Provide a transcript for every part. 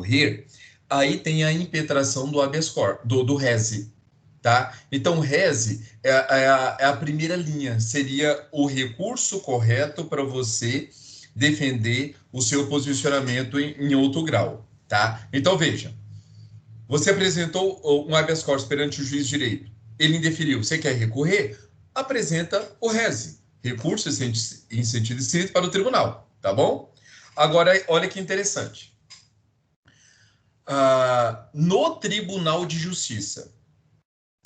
recorrer, aí tem a impetração do habeas corpus, do rese, tá? Então, o rese é a primeira linha, seria o recurso correto para você defender o seu posicionamento em outro grau, tá? Então, veja, você apresentou um habeas corpus perante o juiz de direito, ele indeferiu, você quer recorrer? Apresenta o rese, recurso em sentido estrito para o tribunal, tá bom? Agora, olha que interessante. No Tribunal de Justiça,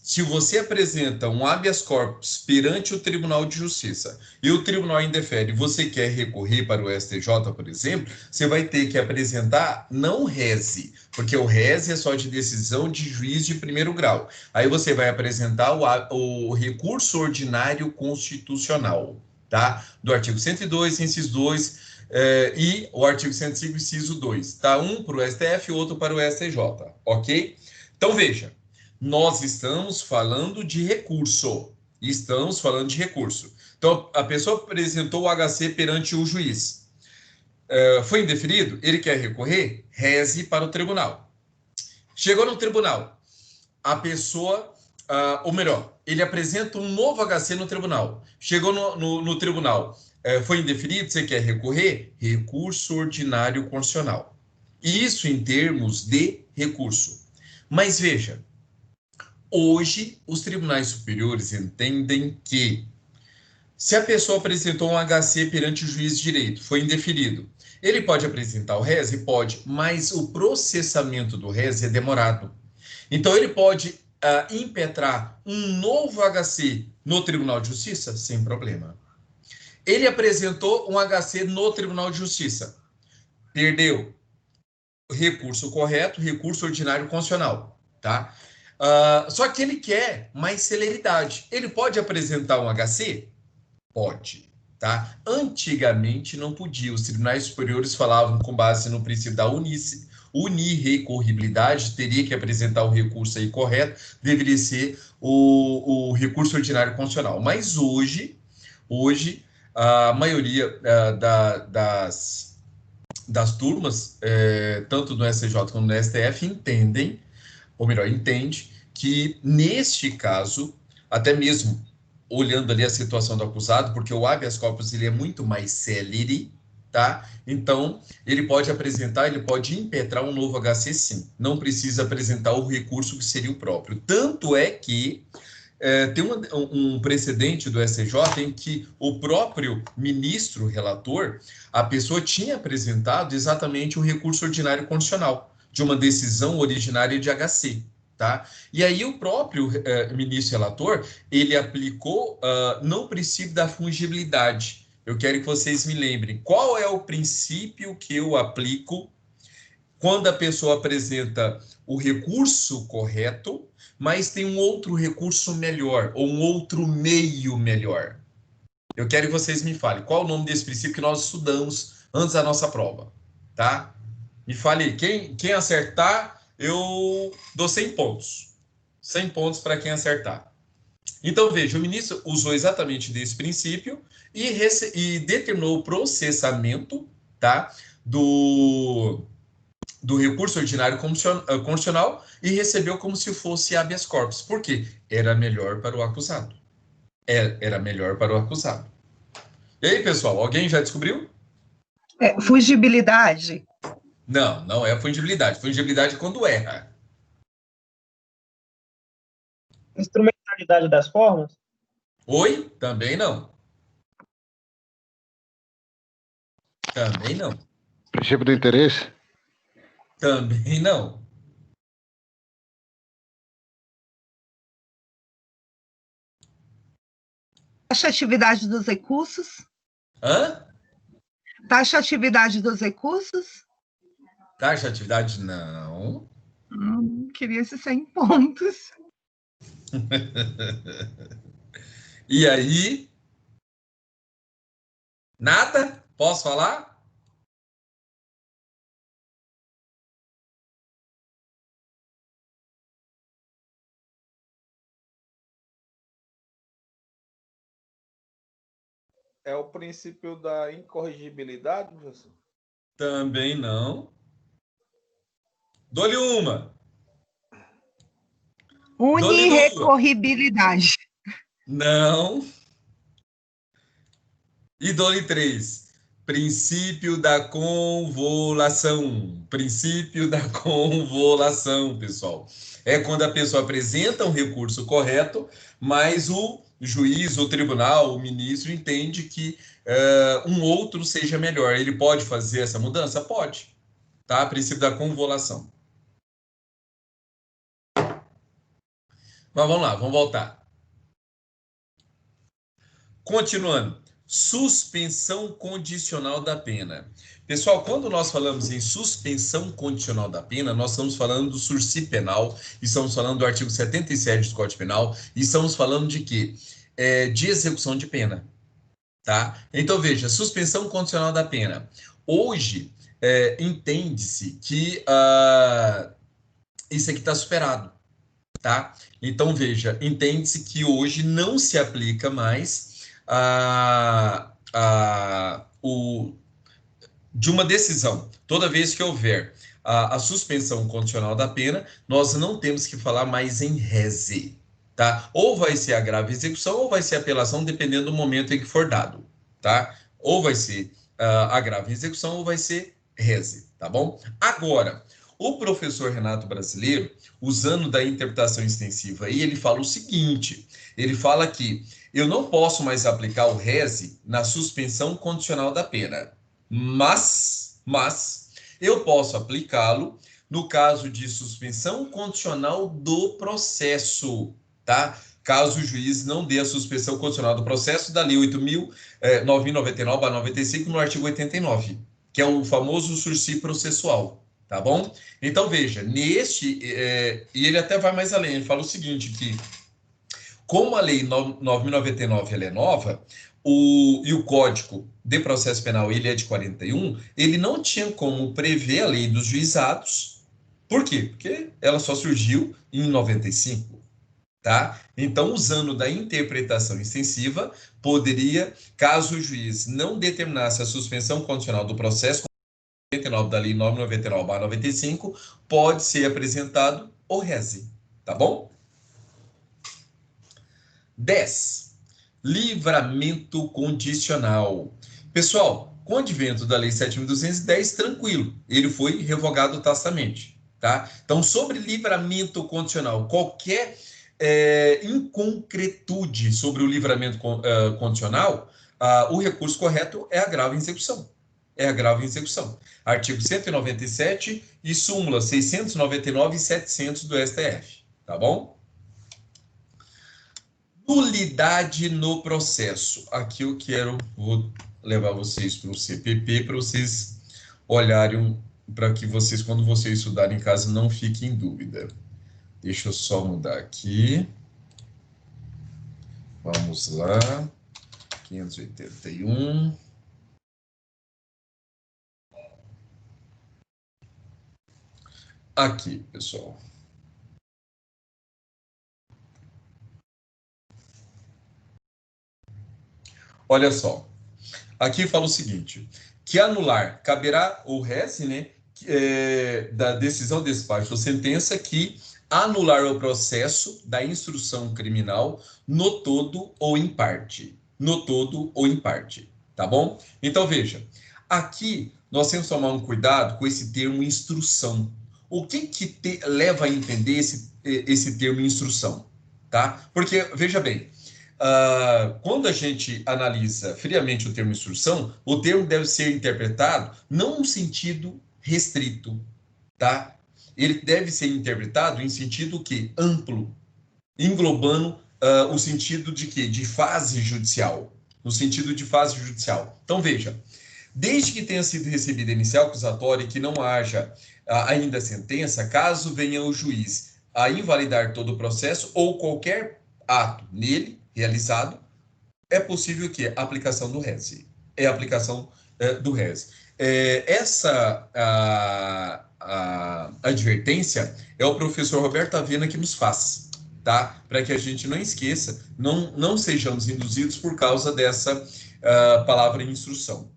se você apresenta um habeas corpus perante o Tribunal de Justiça e o tribunal indefere, você quer recorrer para o STJ, por exemplo, você vai ter que apresentar não rese, porque o rese é só de decisão de juiz de primeiro grau. Aí você vai apresentar o recurso ordinário constitucional, tá? Do artigo 102, inciso 2, e o artigo 105, inciso 2, tá? Um para o STF e outro para o STJ, ok? Então, veja, nós estamos falando de recurso. Estamos falando de recurso. Então, a pessoa apresentou o HC perante o juiz. Foi indeferido? Ele quer recorrer? Reze para o tribunal. Chegou no tribunal. A pessoa, ou melhor, ele apresenta um novo HC no tribunal. Chegou no tribunal. Foi indeferido? Você quer recorrer? Recurso ordinário constitucional. Isso em termos de recurso. Mas veja, hoje, os tribunais superiores entendem que, se a pessoa apresentou um HC perante o juiz de direito, foi indeferido, ele pode apresentar o rese? Pode, mas o processamento do rese é demorado. Então, ele pode impetrar um novo HC no Tribunal de Justiça? Sem problema. Ele apresentou um HC no Tribunal de Justiça, perdeu. Recurso correto, recurso ordinário constitucional, tá? Só que ele quer mais celeridade. Ele pode apresentar um HC? Pode, tá? Antigamente não podia. Os tribunais superiores falavam com base no princípio da unirrecorribilidade, teria que apresentar o recurso aí correto, deveria ser o recurso ordinário constitucional. Mas hoje a maioria das turmas, tanto no STJ como no STF, entendem, ou melhor, entende, que neste caso, até mesmo olhando ali a situação do acusado, porque o habeas corpus ele é muito mais célere, tá? Então, ele pode impetrar um novo HC sim, não precisa apresentar o recurso que seria o próprio. Tanto é que tem um precedente do STJ em que o próprio ministro relator, a pessoa tinha apresentado exatamente o recurso ordinário constitucional de uma decisão originária de HC, tá? E aí o próprio ministro relator, ele aplicou no princípio da fungibilidade. Eu quero que vocês me lembrem, qual é o princípio que eu aplico quando a pessoa apresenta o recurso correto, mas tem um outro recurso melhor, ou um outro meio melhor? Eu quero que vocês me falem qual o nome desse princípio que nós estudamos antes da nossa prova, tá? Me fale aí, quem acertar, eu dou 100 pontos. 100 pontos para quem acertar. Então, veja, o ministro usou exatamente desse princípio e determinou o processamento, tá, do recurso ordinário constitucional e recebeu como se fosse habeas corpus. Por quê? Era melhor para o acusado. Era melhor para o acusado. E aí, pessoal, alguém já descobriu? Fugibilidade. Não, não é fungibilidade. Fungibilidade é quando erra. Instrumentalidade das formas? Oi? Também não. Também não. Princípio do interesse? Também não. Taxatividade dos recursos? Hã? Taxatividade dos recursos? Taxatividade, não. Queria esses 100 pontos. E aí? Nada? Posso falar? É o princípio da incorrigibilidade, professor? Também não. Dou-lhe uma. Unirrecorribilidade. Não. E dou-lhe 3. Princípio da convolução. Princípio da convolução, pessoal. É quando a pessoa apresenta um recurso correto, mas o juiz, o tribunal, o ministro entende que um outro seja melhor. Ele pode fazer essa mudança? Pode. Tá? Princípio da convolução. Mas vamos lá, vamos voltar. Continuando. Suspensão condicional da pena. Pessoal, quando nós falamos em suspensão condicional da pena, nós estamos falando do sursi penal, estamos falando do artigo 77 do Código Penal, e estamos falando de quê? De execução de pena, tá? Então, veja, suspensão condicional da pena. Hoje, entende-se que isso aqui está superado, tá? Então, veja, entende-se que hoje não se aplica mais de uma decisão. Toda vez que houver a suspensão condicional da pena, nós não temos que falar mais em rese, tá? Ou vai ser agravo e execução, ou vai ser apelação, dependendo do momento em que for dado, tá? Ou vai ser agravo e execução, ou vai ser rese, tá bom? Agora, o professor Renato Brasileiro, usando da interpretação extensiva aí, ele fala o seguinte, ele fala que eu não posso mais aplicar o rese na suspensão condicional da pena, mas eu posso aplicá-lo no caso de suspensão condicional do processo, tá? Caso o juiz não dê a suspensão condicional do processo da Lei 8.999/95 no artigo 89, que é o famoso sursi processual, tá bom? Então, veja, e ele até vai mais além, ele fala o seguinte, que como a Lei 9.099 ela é nova, e o Código de Processo Penal ele é de 41, ele não tinha como prever a lei dos juizados. Por quê? Porque ela só surgiu em 95, tá? Então, usando da interpretação extensiva, poderia, caso o juiz não determinasse a suspensão condicional do processo, 99 da Lei 999/95, pode ser apresentado o rese, tá bom? 10. Livramento condicional. Pessoal, com o advento da Lei 7.210, tranquilo, ele foi revogado tacitamente, tá? Então, sobre livramento condicional, qualquer inconcretude sobre o livramento condicional, o recurso correto é agravo em execução. É agravo em execução. Artigo 197 e súmula 699 e 700 do STF, tá bom? Nulidade no processo. Aqui eu vou levar vocês para o CPP para vocês olharem, para que vocês, quando vocês estudarem em casa, não fiquem em dúvida. Deixa eu só mudar aqui. Vamos lá. 581. Aqui, pessoal. Olha só, aqui fala o seguinte, que anular caberá o rese, né, da decisão, despacho ou sentença que anular o processo da instrução criminal no todo ou em parte. No todo ou em parte, tá bom? Então, veja, aqui nós temos que tomar um cuidado com esse termo instrução. O que leva a entender esse termo instrução, tá? Porque, veja bem, quando a gente analisa friamente o termo instrução, o termo deve ser interpretado não no sentido restrito, tá? Ele deve ser interpretado em sentido que amplo, englobando o sentido de quê? De fase judicial, no sentido de fase judicial. Então veja, desde que tenha sido recebida inicial acusatória e que não haja ainda sentença, caso venha o juiz a invalidar todo o processo ou qualquer ato nele realizado, é possível que a aplicação do rese. É a aplicação do rese. Essa advertência é o professor Roberto Avena que nos faz, tá? Para que a gente não esqueça, não sejamos induzidos por causa dessa palavra instrução.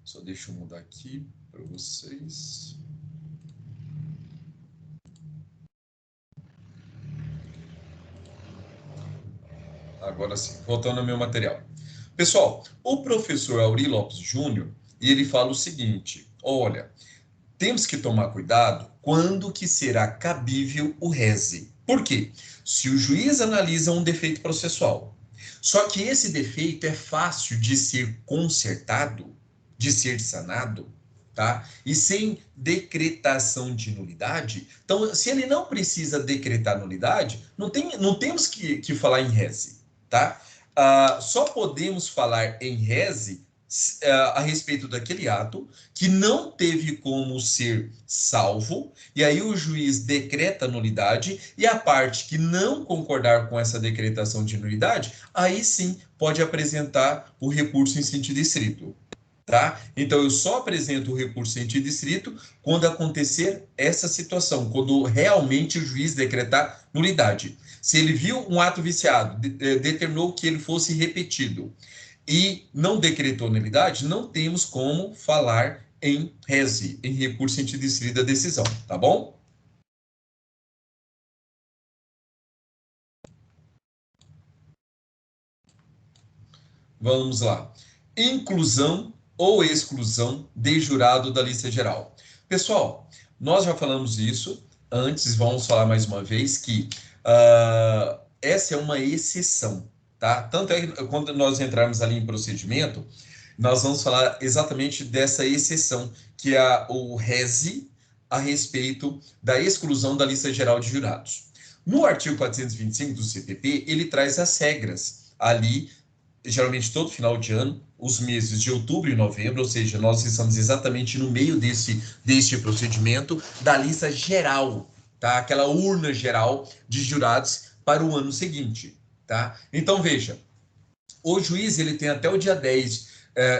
Só deixa eu mudar aqui para vocês. agora sim, voltando ao meu material. Pessoal, o professor Auri Lopes Júnior, ele fala o seguinte, olha, temos que tomar cuidado quando que será cabível o reze. Por quê? Se o juiz analisa um defeito processual, só que esse defeito é fácil de ser consertado, de ser sanado, tá? E sem decretação de nulidade. Então, se ele não precisa decretar nulidade, não temos que falar em reze, tá? Só podemos falar em reze a respeito daquele ato que não teve como ser salvo, e aí o juiz decreta nulidade, e a parte que não concordar com essa decretação de nulidade, aí sim pode apresentar o recurso em sentido estrito. Tá? Então, eu só apresento o recurso em sentido estrito quando acontecer essa situação, quando realmente o juiz decretar nulidade. Se ele viu um ato viciado, determinou que ele fosse repetido, e não decretou nulidade, não temos como falar em reze, em recurso em sentido estrito da decisão, tá bom? Vamos lá. Inclusão ou exclusão de jurado da lista geral. Pessoal, nós já falamos isso antes, vamos falar mais uma vez que essa é uma exceção, tá? Tanto é que quando nós entrarmos ali em procedimento, nós vamos falar exatamente dessa exceção, que é o reze a respeito da exclusão da lista geral de jurados. No artigo 425 do CPP, ele traz as regras ali, geralmente todo final de ano, os meses de outubro e novembro, ou seja, nós estamos exatamente no meio deste procedimento da lista geral, tá? Aquela urna geral de jurados para o ano seguinte, tá? Então, veja, o juiz ele tem até o dia 10,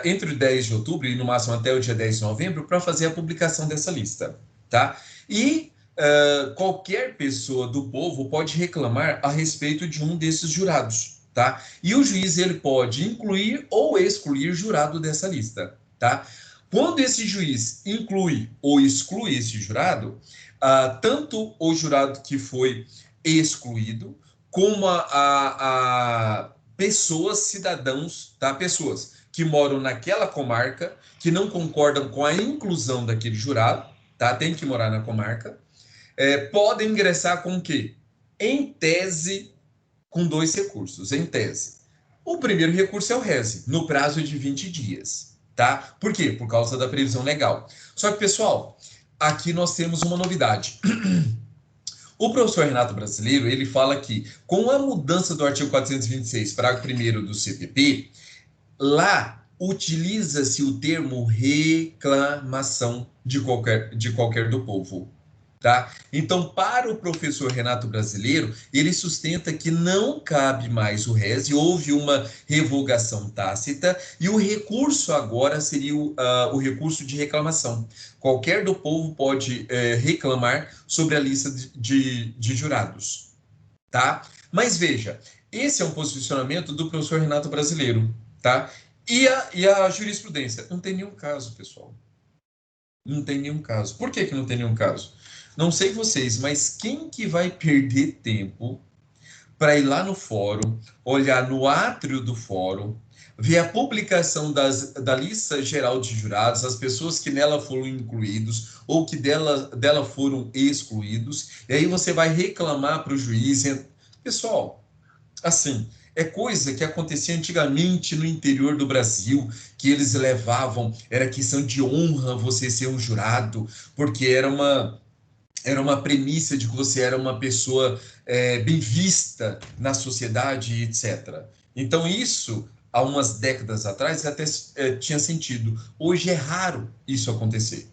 entre o 10 de outubro e no máximo até o dia 10 de novembro, para fazer a publicação dessa lista, tá? E qualquer pessoa do povo pode reclamar a respeito de um desses jurados, tá? E o juiz ele pode incluir ou excluir jurado dessa lista, tá? Quando esse juiz inclui ou exclui esse jurado, tanto o jurado que foi excluído, como a pessoas, cidadãos, tá? Pessoas que moram naquela comarca, que não concordam com a inclusão daquele jurado, tá? Tem que morar na comarca, podem ingressar com o quê? Em tese, com 2 recursos, em tese. O primeiro recurso é o reze, no prazo de 20 dias, tá? Por quê? Por causa da previsão legal. Só que, pessoal, aqui nós temos uma novidade. O professor Renato Brasileiro, ele fala que, com a mudança do artigo 426, parágrafo 1º do CPP, lá utiliza-se o termo reclamação de qualquer do povo. Tá? Então, para o professor Renato Brasileiro, ele sustenta que não cabe mais o reze, houve uma revogação tácita, e o recurso agora seria o recurso de reclamação. Qualquer do povo pode reclamar sobre a lista de jurados. Tá? Mas veja, esse é um posicionamento do professor Renato Brasileiro. Tá? E a jurisprudência? Não tem nenhum caso, pessoal. Não tem nenhum caso. Por que não tem nenhum caso? Não sei vocês, mas quem que vai perder tempo para ir lá no fórum, olhar no átrio do fórum, ver a publicação da lista geral de jurados, as pessoas que nela foram incluídos ou que dela foram excluídos, e aí você vai reclamar para o juiz. Pessoal, assim, é coisa que acontecia antigamente no interior do Brasil, que eles levavam, era questão de honra você ser um jurado, porque era uma premissa de que você era uma pessoa bem vista na sociedade, etc. Então, isso, há umas décadas atrás, até tinha sentido. Hoje é raro isso acontecer.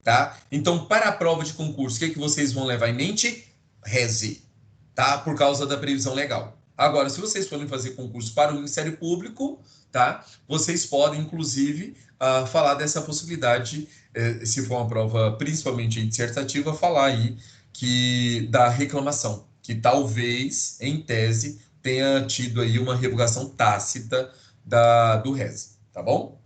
Tá? Então, para a prova de concurso, o que vocês vão levar em mente? Reze, tá? Por causa da previsão legal. Agora, se vocês forem fazer concurso para o Ministério Público, tá? Vocês podem, inclusive, falar dessa possibilidade, se for uma prova principalmente dissertativa, falar aí da reclamação, que talvez, em tese, tenha tido aí uma revogação tácita do reze, tá bom?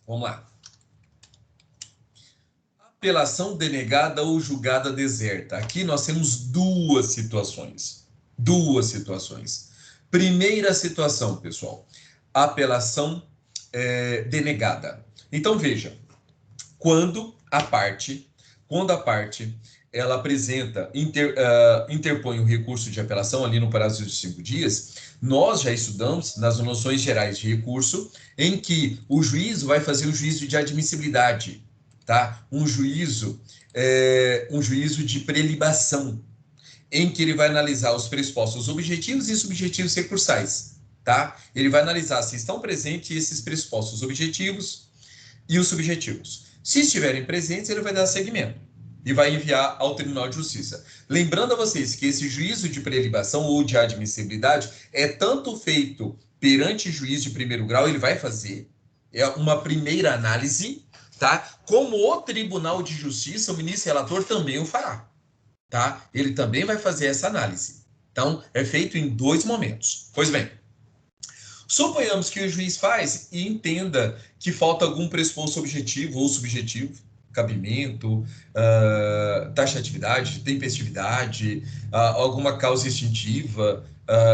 Vamos lá. apelação denegada ou julgada deserta. Aqui nós temos duas situações. Duas situações. Primeira situação, pessoal, apelação denegada. Então, veja, quando a parte ela apresenta, interpõe um recurso de apelação ali no prazo de 5 dias, nós já estudamos nas noções gerais de recurso, em que o juízo vai fazer um juízo de admissibilidade, tá? Um juízo de prelibação, em que ele vai analisar os pressupostos objetivos e subjetivos recursais, tá? Ele vai analisar se estão presentes esses pressupostos objetivos e os subjetivos. Se estiverem presentes, ele vai dar seguimento e vai enviar ao Tribunal de Justiça. Lembrando a vocês que esse juízo de prelibação ou de admissibilidade é tanto feito perante juiz de primeiro grau, ele vai fazer uma primeira análise, tá? Como o Tribunal de Justiça, o ministro relator também o fará, tá? Ele também vai fazer essa análise. Então, é feito em 2 momentos. Pois bem, suponhamos que o juiz faz e entenda que falta algum pressuposto objetivo ou subjetivo, cabimento, taxatividade, tempestividade, alguma causa extintiva,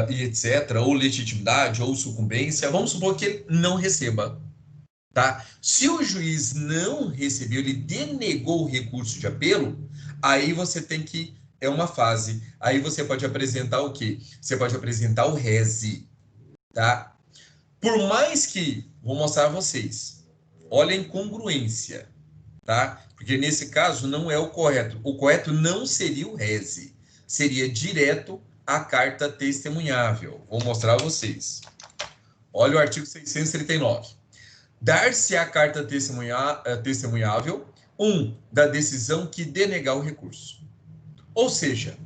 e etc., ou legitimidade, ou sucumbência. Vamos supor que ele não receba, tá? Se o juiz não recebeu, ele denegou o recurso de apelo, aí você tem que, é uma fase, aí você pode apresentar o quê? Você pode apresentar o rese, tá? Por mais que, vou mostrar a vocês, olha a incongruência, tá? Porque nesse caso não é o correto. O correto não seria o rese, seria direto a carta testemunhável. Vou mostrar a vocês. Olha o artigo 639. Dar-se a carta testemunhável, da decisão que denegar o recurso. Ou seja,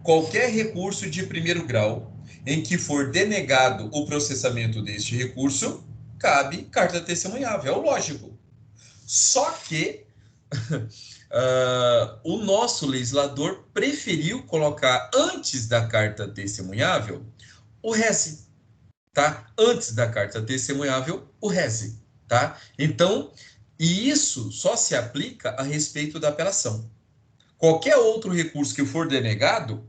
qualquer recurso de primeiro grau em que for denegado o processamento deste recurso, cabe carta testemunhável, é o lógico. Só que o nosso legislador preferiu colocar antes da carta testemunhável o rese, tá? Antes da carta testemunhável, o rese, tá? Então, e isso só se aplica a respeito da apelação. Qualquer outro recurso que for denegado,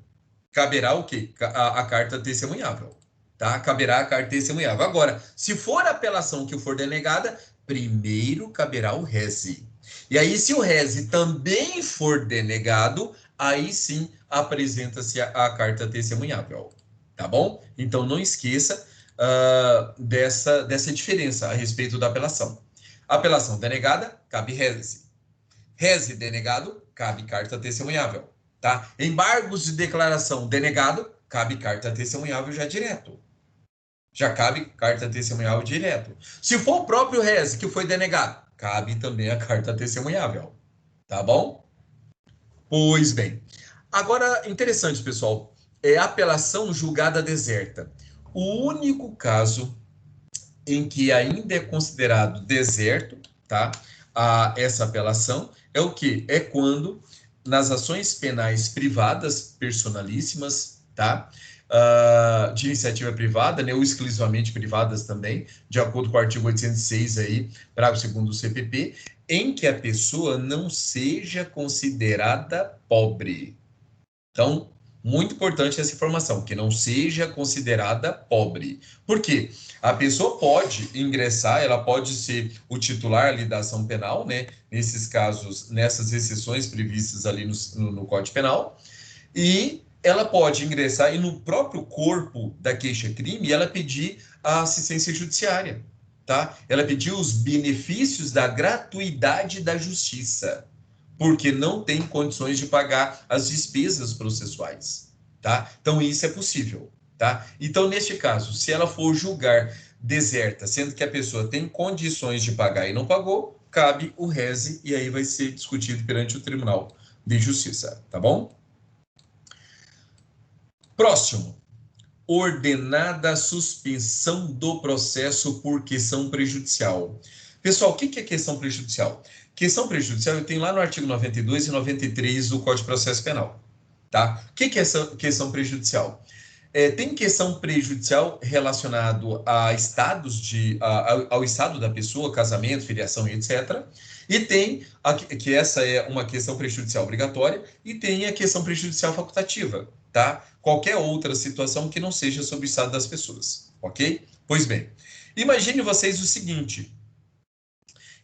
caberá o quê? A carta testemunhável, tá? Caberá a carta testemunhável. Agora, se for a apelação que for denegada, primeiro caberá o rese. E aí, se o rese também for denegado, aí sim apresenta-se a carta testemunhável, tá bom? Então, não esqueça dessa diferença a respeito da apelação. Apelação denegada, cabe rese. Rese denegado, cabe carta testemunhável, tá? Embargos de declaração denegado, cabe carta testemunhável já direto. Já cabe carta testemunhável direto. Se for o próprio rese que foi denegado, cabe também a carta testemunhável, tá bom? Pois bem. Agora, interessante, pessoal, é apelação julgada deserta. O único caso em que ainda é considerado deserto, tá? Essa apelação é o quê? É quando, nas ações penais privadas, personalíssimas, tá? De iniciativa privada, né, ou exclusivamente privadas também, de acordo com o artigo 806 aí, parágrafo 2º do CPP, em que a pessoa não seja considerada pobre. Então, muito importante essa informação, que não seja considerada pobre. Por quê? A pessoa pode ingressar, ela pode ser o titular ali da ação penal, né? Nesses casos, nessas exceções previstas ali no Código Penal, e ela pode ingressar e no próprio corpo da queixa-crime ela pedir a assistência judiciária, tá? Ela pedir os benefícios da gratuidade da justiça, porque não tem condições de pagar as despesas processuais, tá? Então, isso é possível, tá? Então, neste caso, se ela for julgar deserta, sendo que a pessoa tem condições de pagar e não pagou, cabe o rese e aí vai ser discutido perante o Tribunal de Justiça, tá bom? Próximo. Ordenada a suspensão do processo por questão prejudicial. Pessoal, o que é questão prejudicial? Questão prejudicial eu tenho lá no artigo 92 e 93 do Código de Processo Penal, tá? O que é essa questão prejudicial? Tem questão prejudicial relacionado a ao estado da pessoa, casamento, filiação e etc. E tem, que essa é uma questão prejudicial obrigatória, e tem a questão prejudicial facultativa, tá? Qualquer outra situação que não seja sobre o estado das pessoas, ok? Pois bem, imagine vocês o seguinte,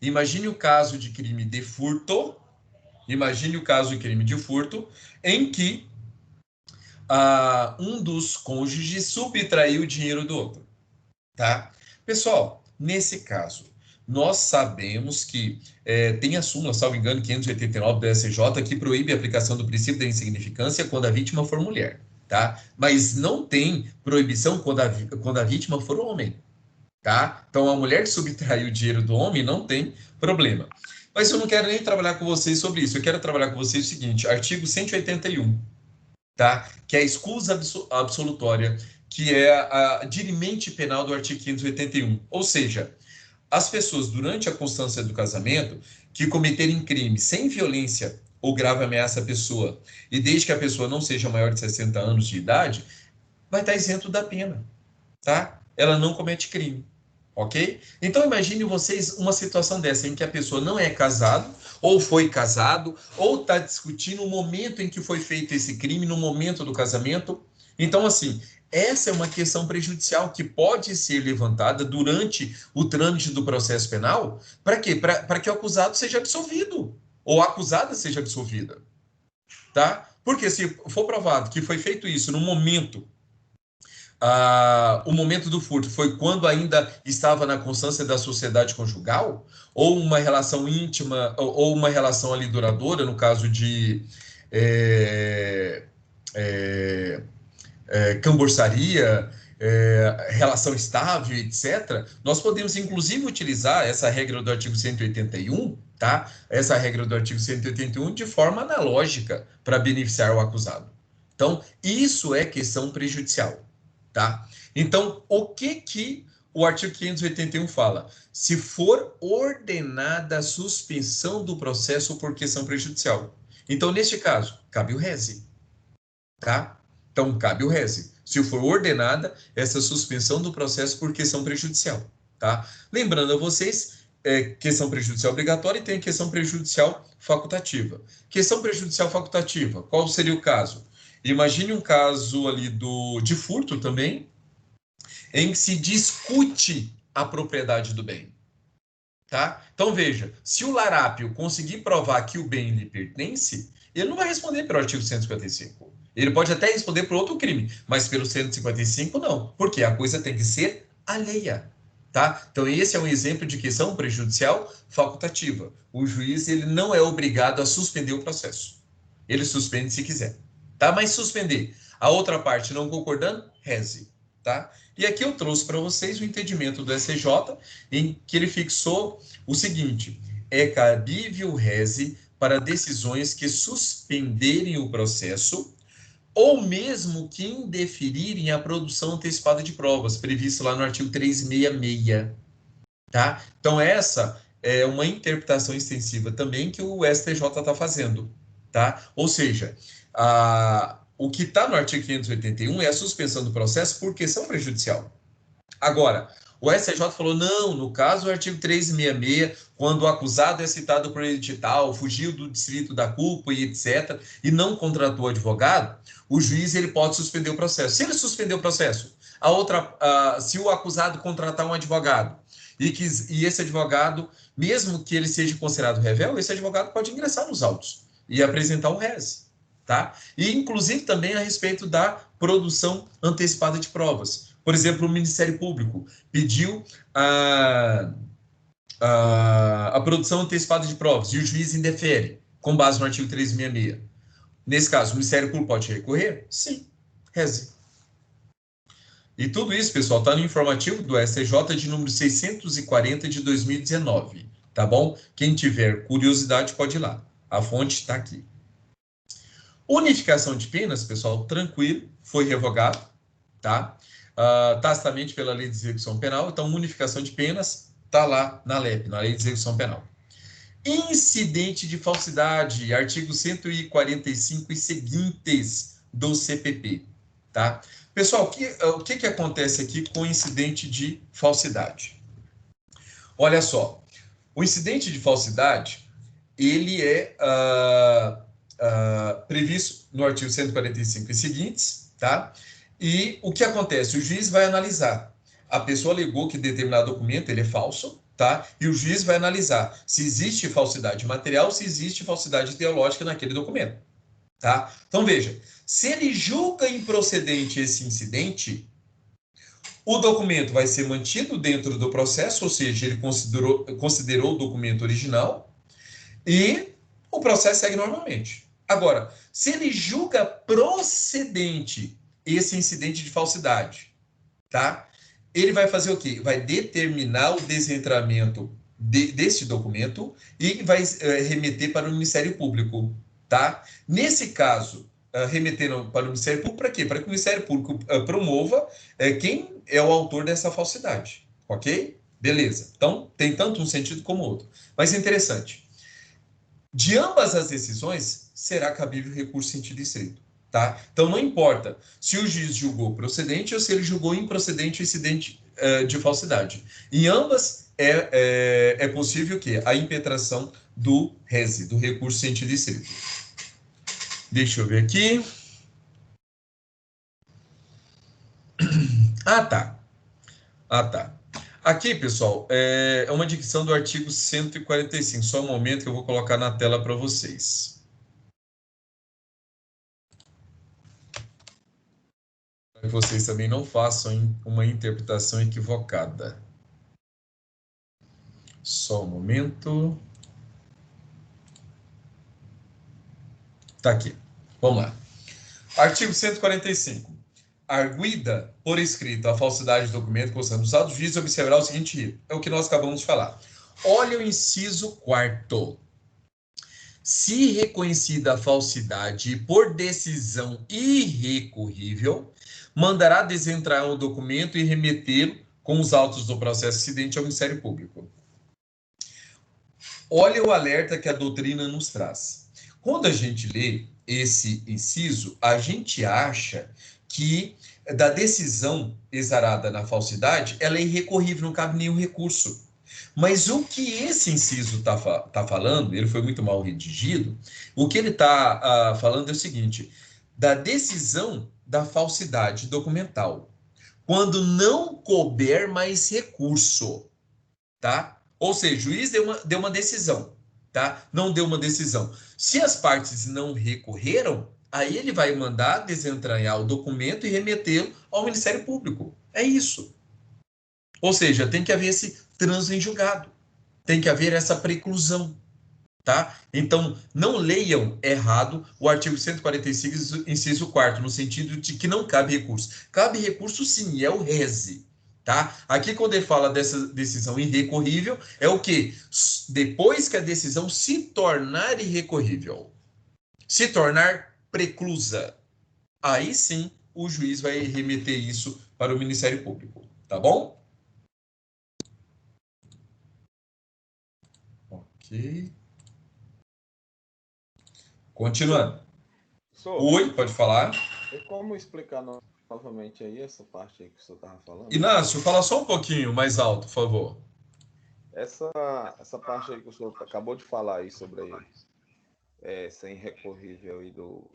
imagine o caso de crime de furto, em que um dos cônjuges subtraiu o dinheiro do outro, tá? Pessoal, nesse caso, nós sabemos que tem a súmula, salvo engano, 589 do SJ, que proíbe a aplicação do princípio da insignificância quando a vítima for mulher, tá? Mas não tem proibição quando a vítima for homem, tá? Então, a mulher que subtraiu o dinheiro do homem não tem problema. Mas eu não quero nem trabalhar com vocês sobre isso, eu quero trabalhar com vocês o seguinte, artigo 181, tá? Que é a escusa absolutória, que é a dirimente penal do artigo 581. Ou seja, as pessoas, durante a constância do casamento, que cometerem crime sem violência ou grave ameaça à pessoa, e desde que a pessoa não seja maior de 60 anos de idade, vai estar isento da pena, tá? Ela não comete crime, ok? Então, imagine vocês uma situação dessa, em que a pessoa não é casada, ou foi casado, ou está discutindo o momento em que foi feito esse crime, no momento do casamento. Então, assim, essa é uma questão prejudicial que pode ser levantada durante o trâmite do processo penal. Para quê? Para que o acusado seja absolvido, ou a acusada seja absolvida, tá? Porque se for provado que foi feito isso no momento, o momento do furto foi quando ainda estava na constância da sociedade conjugal, ou uma relação íntima, ou uma relação ali duradoura, no caso de camborçaria, relação estável, etc., nós podemos, inclusive, utilizar essa regra do artigo 181, tá? Essa regra do artigo 181 de forma analógica para beneficiar o acusado. Então, isso é questão prejudicial, tá? Então, o que o artigo 581 fala? Se for ordenada a suspensão do processo por questão prejudicial. Então, neste caso, cabe o rese, tá? Então, cabe o rese, se for ordenada essa suspensão do processo por questão prejudicial, tá? Lembrando a vocês, questão prejudicial obrigatória e tem questão prejudicial facultativa. Questão prejudicial facultativa, qual seria o caso? Imagine um caso ali de furto também, em que se discute a propriedade do bem, tá? Então, veja, se o larápio conseguir provar que o bem lhe pertence, ele não vai responder pelo artigo 155. Ele pode até responder por outro crime, mas pelo 155 não, porque a coisa tem que ser alheia, tá? Então, esse é um exemplo de questão prejudicial facultativa. O juiz, ele não é obrigado a suspender o processo. Ele suspende se quiser, tá? Mas suspender, a outra parte não concordando, reze, tá? E aqui eu trouxe para vocês o entendimento do STJ, em que ele fixou o seguinte: é cabível reze para decisões que suspenderem o processo ou mesmo que indeferirem a produção antecipada de provas, previsto lá no artigo 366, tá? Então, essa é uma interpretação extensiva também que o STJ está fazendo, tá? Ou seja, o que está no artigo 581 é a suspensão do processo por questão prejudicial. Agora, o STJ falou, não, no caso do artigo 366, quando o acusado é citado por edital, fugiu do distrito da culpa e etc., e não contratou advogado, o juiz ele pode suspender o processo. Se ele suspender o processo, se o acusado contratar um advogado, e esse advogado, mesmo que ele seja considerado rével, esse advogado pode ingressar nos autos e apresentar o rese, tá? E, inclusive, também a respeito da produção antecipada de provas. Por exemplo, o Ministério Público pediu a produção antecipada de provas e o juiz indefere, com base no artigo 366. Nesse caso, o Ministério Público pode recorrer? Sim, reze. E tudo isso, pessoal, está no informativo do STJ de número 640 de 2019, tá bom? Quem tiver curiosidade pode ir lá. A fonte está aqui. Unificação de penas, pessoal, tranquilo, foi revogado, tá? Tacitamente pela Lei de Execução Penal, então unificação de penas está lá na LEP, na Lei de Execução Penal. Incidente de falsidade, artigo 145 e seguintes do CPP, tá? Pessoal, o que acontece aqui com o incidente de falsidade? Olha só, o incidente de falsidade, ele é previsto no artigo 145 e seguintes, tá? E o que acontece? O juiz vai analisar. A pessoa alegou que determinado documento ele é falso, tá? E o juiz vai analisar se existe falsidade material, se existe falsidade teológica naquele documento, tá? Então, veja, se ele julga improcedente esse incidente, o documento vai ser mantido dentro do processo, ou seja, ele considerou o documento original e o processo segue normalmente. Agora, se ele julga procedente esse incidente de falsidade, tá? Ele vai fazer o quê? Vai determinar o desentramento desse documento e vai remeter para o Ministério Público, tá? Nesse caso, remeteram para o Ministério Público para quê? Para que o Ministério Público promova quem é o autor dessa falsidade, ok? Beleza. Então, tem tanto um sentido como outro. Mas é interessante. De ambas as decisões, será cabível recurso sentido estrito, tá? Então, não importa se o juiz julgou procedente ou se ele julgou improcedente o incidente de falsidade. Em ambas, é possível que a impetração do RESE, do recurso sentido estrito. Deixa eu ver aqui. Ah, tá. Aqui, pessoal, é uma dicção do artigo 145. Só um momento que eu vou colocar na tela para vocês. Para que vocês também não façam uma interpretação equivocada. Só um momento. Tá aqui. Vamos lá. Artigo 145. Arguida por escrito a falsidade do documento constando usado, o juiz observará o seguinte rito. É o que nós acabamos de falar. Olha o inciso 4º. Se reconhecida a falsidade por decisão irrecorrível, mandará desentrar o documento e remetê-lo com os autos do processo incidente ao Ministério Público. Olha o alerta que a doutrina nos traz. Quando a gente lê esse inciso, a gente acha que da decisão exarada na falsidade, ela é irrecorrível, não cabe nenhum recurso. Mas o que esse inciso está falando, ele foi muito mal redigido, o que ele está falando é o seguinte, da decisão da falsidade documental, quando não couber mais recurso, tá? Ou seja, o juiz deu uma decisão, tá? Não deu uma decisão. Se as partes não recorreram, aí ele vai mandar desentranhar o documento e remetê-lo ao Ministério Público. É isso. Ou seja, tem que haver esse trânsito em julgado. Tem que haver essa preclusão, tá? Então, não leiam errado o artigo 145, inciso 4º, no sentido de que não cabe recurso. Cabe recurso sim, é o RESE, tá? Aqui, quando ele fala dessa decisão irrecorrível, é o quê? Depois que a decisão se tornar irrecorrível, se tornar preclusa, aí sim o juiz vai remeter isso para o Ministério Público, tá bom? Ok. Continuando. Oi, pode falar. E como explicar novamente aí essa parte aí que o senhor estava falando? Inácio, fala só um pouquinho mais alto, por favor. Essa parte aí que o senhor acabou de falar aí sobre sem recorrível aí do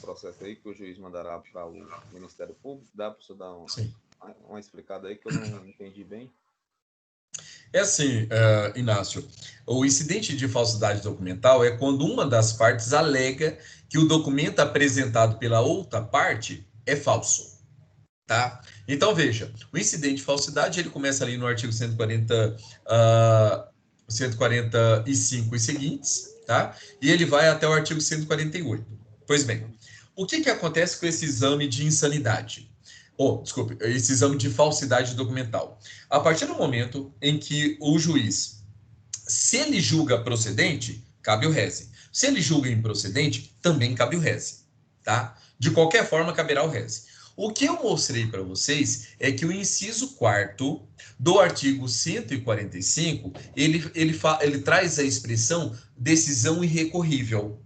processo aí que o juiz mandará para o Ministério Público, dá para o senhor dar uma explicada aí que eu não entendi bem? É assim, Inácio, o incidente de falsidade documental é quando uma das partes alega que o documento apresentado pela outra parte é falso, tá? Então, veja, o incidente de falsidade, ele começa ali no artigo 145 e seguintes, tá? E ele vai até o artigo 148. Pois bem, o que acontece com esse exame de insanidade? Desculpe, esse exame de falsidade documental. A partir do momento em que o juiz, se ele julga procedente, cabe o RESE. Se ele julga improcedente, também cabe o RESE, tá? De qualquer forma, caberá o RESE. O que eu mostrei para vocês é que o inciso 4º do artigo 145, ele traz a expressão decisão irrecorrível.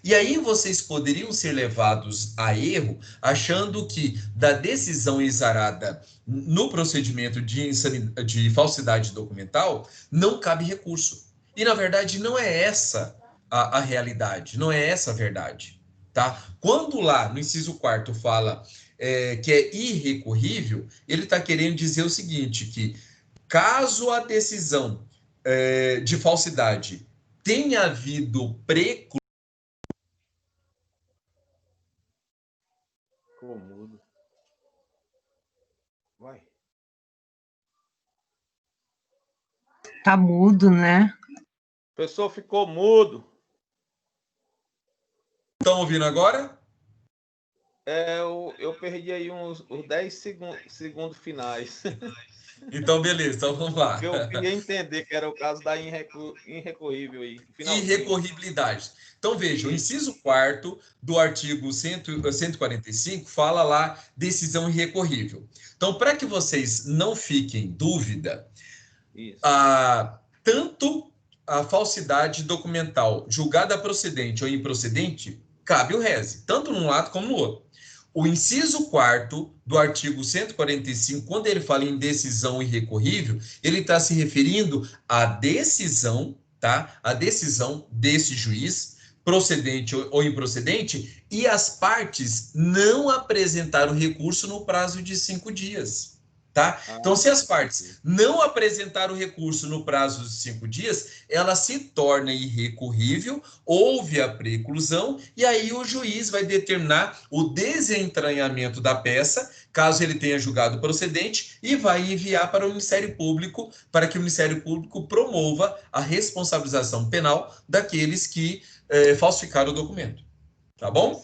E aí vocês poderiam ser levados a erro, achando que da decisão exarada no procedimento de falsidade documental não cabe recurso. E, na verdade, não é essa a realidade, não é essa a verdade. Tá? Quando lá no inciso 4º fala que é irrecorrível, ele está querendo dizer o seguinte, que caso a decisão de falsidade tenha havido preclusão. Ficou mudo. Vai. Tá mudo, né? O pessoal ficou mudo. Estão ouvindo agora? Eu perdi aí os 10 segundos finais. Então, beleza, então vamos lá. Porque eu queria entender que era o caso da irrecorrível aí. Irrecorribilidade. Então, veja, o inciso 4º do artigo 145 fala lá decisão irrecorrível. Então, para que vocês não fiquem em dúvida, tanto a falsidade documental julgada procedente ou improcedente, cabe o rese, tanto num lado como no outro. O inciso 4º do artigo 145, quando ele fala em decisão irrecorrível, ele está se referindo à decisão, tá? A decisão desse juiz, procedente ou improcedente, e as partes não apresentaram recurso no prazo de 5 dias. Tá? Então, se as partes não apresentaram o recurso no prazo de 5 dias, ela se torna irrecorrível, houve a preclusão, e aí o juiz vai determinar o desentranhamento da peça, caso ele tenha julgado procedente, e vai enviar para o Ministério Público, para que o Ministério Público promova a responsabilização penal daqueles que falsificaram o documento. Tá bom?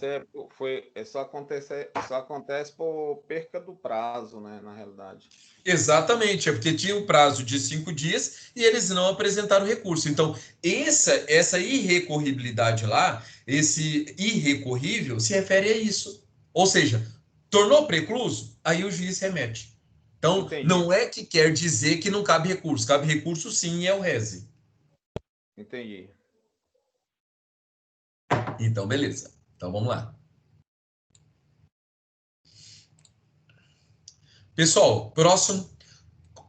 Só acontece por perca do prazo, né, na realidade. Exatamente, é porque tinha um prazo de 5 dias e eles não apresentaram recurso. Então, essa irrecorribilidade lá, esse irrecorrível, se refere a isso. Ou seja, tornou precluso, aí o juiz remete. Então, entendi. Não é que quer dizer que não cabe recurso. Cabe recurso sim, e é o rese. Entendi. Então, beleza. Então, vamos lá. Pessoal, próximo.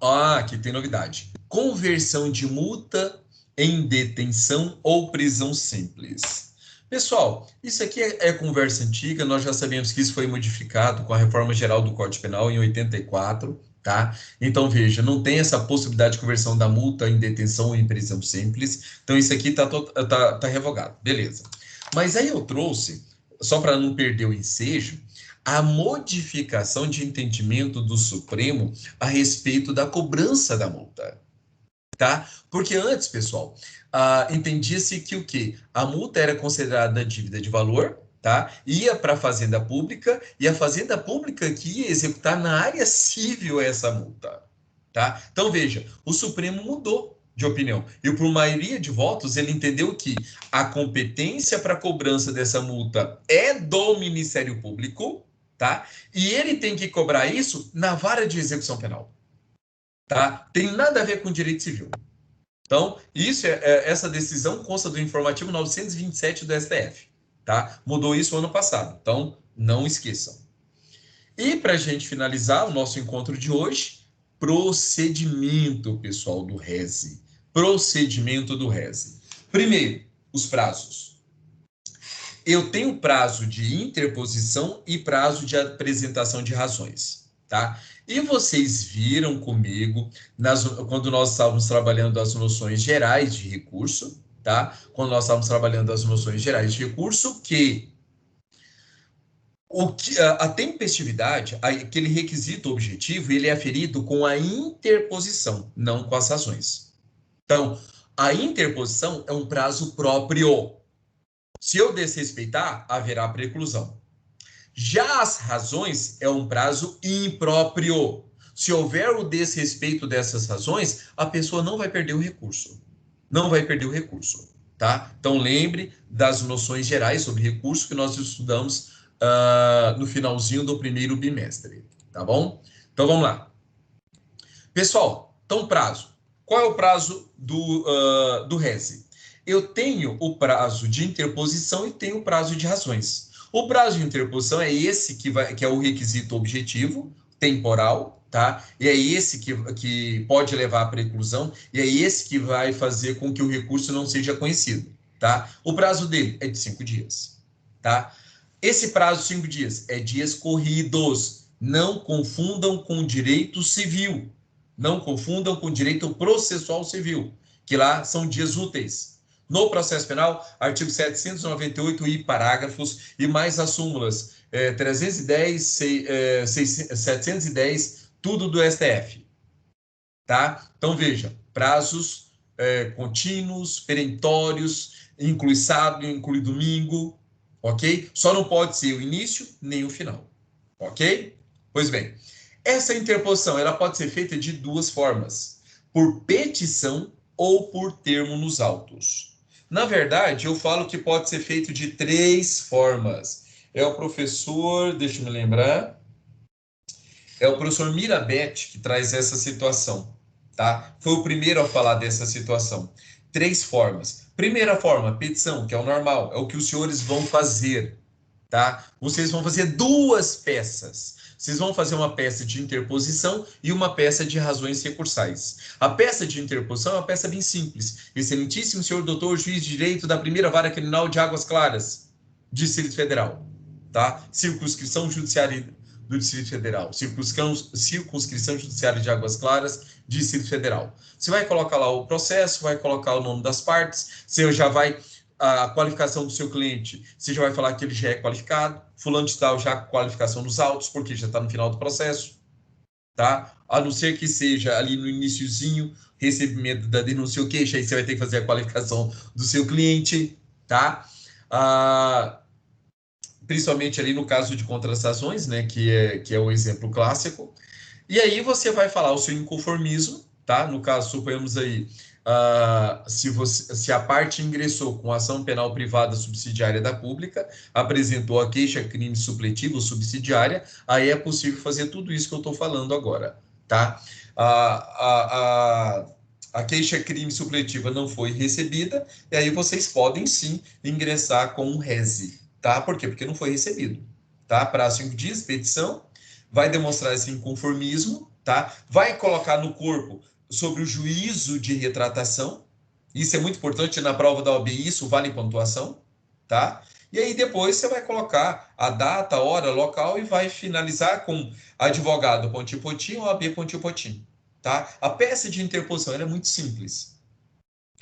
Aqui tem novidade. Conversão de multa em detenção ou prisão simples. Pessoal, isso aqui é conversa antiga, nós já sabemos que isso foi modificado com a reforma geral do Código Penal em 84, tá? Então, veja, não tem essa possibilidade de conversão da multa em detenção ou em prisão simples, então isso aqui tá revogado, beleza. Mas aí eu trouxe, só para não perder o ensejo, a modificação de entendimento do Supremo a respeito da cobrança da multa, tá? Porque antes, pessoal, entendia-se que o quê? A multa era considerada dívida de valor, tá? Ia para a Fazenda Pública e a Fazenda Pública que ia executar na área civil essa multa, tá? Então, veja, o Supremo mudou de opinião. E por maioria de votos, ele entendeu que a competência para a cobrança dessa multa é do Ministério Público, tá? E ele tem que cobrar isso na vara de execução penal, tá? Tem nada a ver com direito civil. Então, essa decisão consta do informativo 927 do STF, tá? Mudou isso ano passado, então não esqueçam. E para a gente finalizar o nosso encontro de hoje, procedimento, pessoal, do rese. Procedimento do rese. Primeiro, os prazos. Eu tenho prazo de interposição e prazo de apresentação de razões, tá? E vocês viram comigo, quando nós estávamos trabalhando as noções gerais de recurso, tá? Quando nós estávamos trabalhando as noções gerais de recurso, que a tempestividade, aquele requisito objetivo, ele é aferido com a interposição, não com as razões. Então, a interposição é um prazo próprio. Se eu desrespeitar, haverá preclusão. Já as razões é um prazo impróprio. Se houver o desrespeito dessas razões, a pessoa não vai perder o recurso. Não vai perder o recurso, tá? Então, lembre das noções gerais sobre recurso que nós estudamos no finalzinho do primeiro bimestre, tá bom? Então, vamos lá. Pessoal, então prazo. Qual é o prazo do rese? eu tenho o prazo de interposição e tenho o prazo de razões. O prazo de interposição é esse que é o requisito objetivo, temporal, tá? E é esse que pode levar à preclusão, e é esse que vai fazer com que o recurso não seja conhecido, tá? O prazo dele é de 5 dias, tá? Esse prazo de 5 dias é dias corridos. Não confundam com direito civil. Não confundam com direito processual civil, que lá são dias úteis. No processo penal, artigo 798 e parágrafos, e mais as súmulas 310, 710, tudo do STF. Tá? Então, veja, prazos contínuos, perentórios, inclui sábado, inclui domingo, ok? Só não pode ser o início nem o final, ok? Pois bem, essa interposição ela pode ser feita de duas formas, por petição ou por termo nos autos. Na verdade, eu falo que pode ser feito de 3 formas. É o professor, deixa eu me lembrar, é o professor Mirabete que traz essa situação, tá? Foi o primeiro a falar dessa situação. 3 formas. Primeira forma, petição, que é o normal, é o que os senhores vão fazer, tá? Vocês vão fazer 2 peças. Vocês vão fazer uma peça de interposição e uma peça de razões recursais. A peça de interposição é uma peça bem simples. Excelentíssimo senhor doutor juiz de direito da primeira vara criminal de Águas Claras, Distrito Federal, tá? Circunscrição judiciária do Distrito Federal. Circunscrição judiciária de Águas Claras, Distrito Federal. Você vai colocar lá o processo, vai colocar o nome das partes, você já vai... a qualificação do seu cliente, você já vai falar que ele já é qualificado, fulano de tal já com qualificação nos autos, porque já está no final do processo, tá? A não ser que seja ali no iniciozinho, recebimento da denúncia ou queixa, aí você vai ter que fazer a qualificação do seu cliente, tá? Principalmente ali no caso de contratações, né, que é o exemplo clássico. E aí você vai falar o seu inconformismo, tá? No caso, suponhamos aí, se a parte ingressou com ação penal privada subsidiária da pública, apresentou a queixa crime supletivo ou subsidiária, aí é possível fazer tudo isso que eu estou falando agora, tá? A queixa crime supletiva não foi recebida, e aí vocês podem sim ingressar com um rese, tá? Por quê? Porque não foi recebido, tá? Prazo 5 dias, petição, vai demonstrar esse inconformismo, tá? Vai colocar no corpo sobre o juízo de retratação. Isso é muito importante na prova da OAB, isso vale pontuação, tá? E aí depois você vai colocar a data, a hora, local e vai finalizar com advogado pontim-pontim ou OAB pontim-pontim, tá? A peça de interposição ela é muito simples.